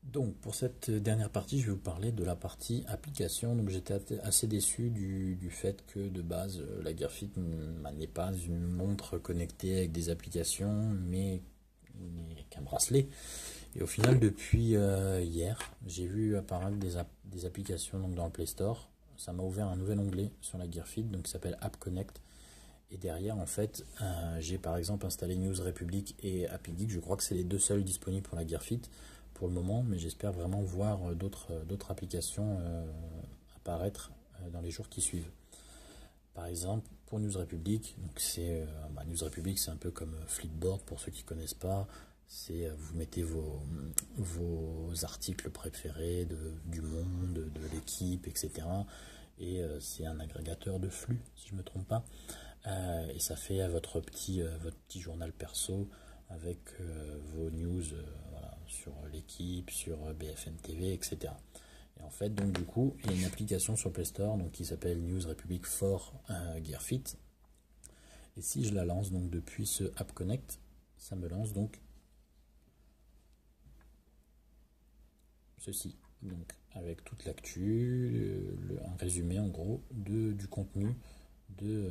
Donc pour cette dernière partie, je vais vous parler de la partie application. Donc j'étais assez déçu du fait que de base la Gear Fit n'est pas une montre connectée avec des applications, mais qu'un bracelet. Et au final, depuis hier, j'ai vu apparaître des applications donc, dans le Play Store. Ça m'a ouvert un nouvel onglet sur la Gear Fit, donc qui s'appelle App Connect. Et derrière, en fait, j'ai par exemple installé News Republic et Happy Geek. Je crois que c'est les deux seuls disponibles pour la Gear Fit pour le moment, mais j'espère vraiment voir d'autres applications apparaître dans les jours qui suivent. Par exemple, pour News Republic, donc News Republic, c'est un peu comme Flipboard pour ceux qui ne connaissent pas. C'est vous mettez vos articles préférés du monde, de l'équipe, etc. Et c'est un agrégateur de flux, si je ne me trompe pas. Et ça fait votre petit journal perso avec vos news voilà, sur l'équipe, sur BFM TV, etc. Et en fait, donc du coup, il y a une application sur Play Store donc, qui s'appelle News Republic for Gear Fit. Et si je la lance donc depuis ce App Connect, ça me lance donc ceci. Donc avec toute l'actu, un résumé en gros du contenu de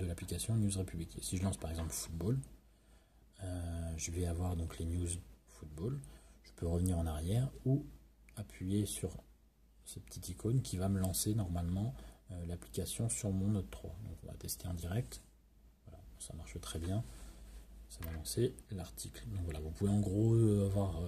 l'application News Republic. Et si je lance par exemple football, je vais avoir donc les news football. Je peux revenir en arrière ou appuyer sur cette petite icône qui va me lancer normalement l'application sur mon Note 3. Donc on va tester en direct. Voilà, ça marche très bien. Ça va lancer l'article. Donc voilà, vous pouvez en gros avoir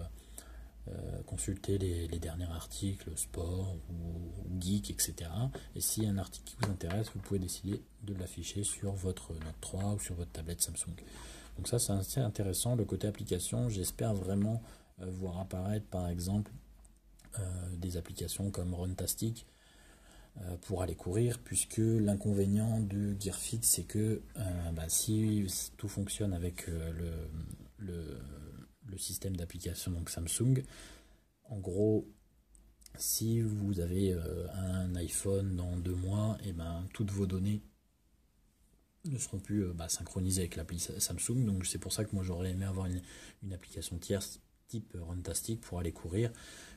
consulter les derniers articles sport ou geek, etc. Et si un article qui vous intéresse, vous pouvez décider de l'afficher sur votre Note 3 ou sur votre tablette Samsung. Donc ça, c'est assez intéressant. Le côté application, j'espère vraiment voir apparaître par exemple des applications comme Runtastic pour aller courir, puisque l'inconvénient de Gear Fit, c'est que si tout fonctionne avec le système d'application donc Samsung, en gros, si vous avez un iPhone dans 2 mois, et toutes vos données ne seront plus synchronisées avec l'appli Samsung. Donc c'est pour ça que moi j'aurais aimé avoir une application tierce type Runtastic pour aller courir.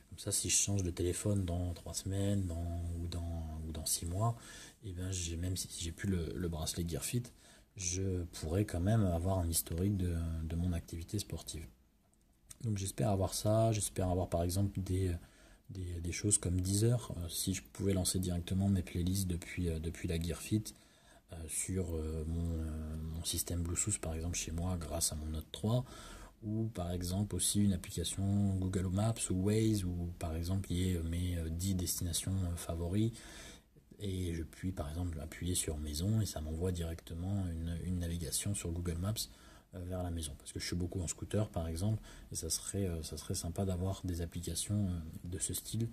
Comme ça, si je change de téléphone dans 3 semaines ou dans 6 mois, même si j'ai plus le bracelet Gear Fit, je pourrais quand même avoir un historique de mon activité sportive. Donc j'espère avoir ça, j'espère avoir par exemple des choses comme Deezer, si je pouvais lancer directement mes playlists depuis la Gear Fit sur mon système Bluetooth par exemple chez moi grâce à mon Note 3, ou par exemple aussi une application Google Maps ou Waze où par exemple il y a mes 10 destinations favoris et je puis par exemple appuyer sur maison et ça m'envoie directement une navigation sur Google Maps vers la maison, parce que je suis beaucoup en scooter par exemple, et ça serait sympa d'avoir des applications de ce style,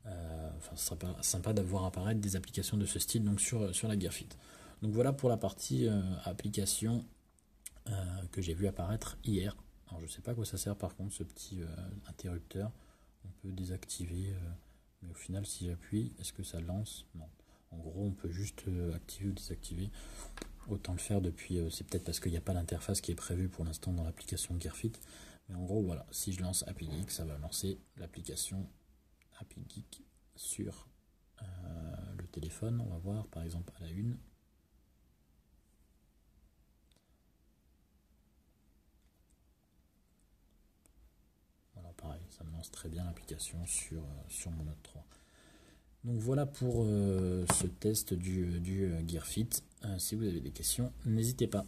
ça serait sympa d'avoir apparaître des applications de ce style donc sur la Gear Fit. Donc voilà pour la partie application que j'ai vu apparaître hier. Alors je sais pas à quoi ça sert par contre ce petit interrupteur, on peut désactiver, mais au final si j'appuie, est-ce que ça lance? Non. En gros on peut juste activer ou désactiver. Autant le faire depuis, c'est peut-être parce qu'il n'y a pas l'interface qui est prévue pour l'instant dans l'application Gear Fit. Mais en gros, voilà, si je lance Happy Geek, ça va lancer l'application Happy Geek sur le téléphone. On va voir par exemple à la une. Voilà, pareil, ça me lance très bien l'application sur mon Note 3. Donc voilà pour ce test du Gear Fit. Si vous avez des questions, n'hésitez pas.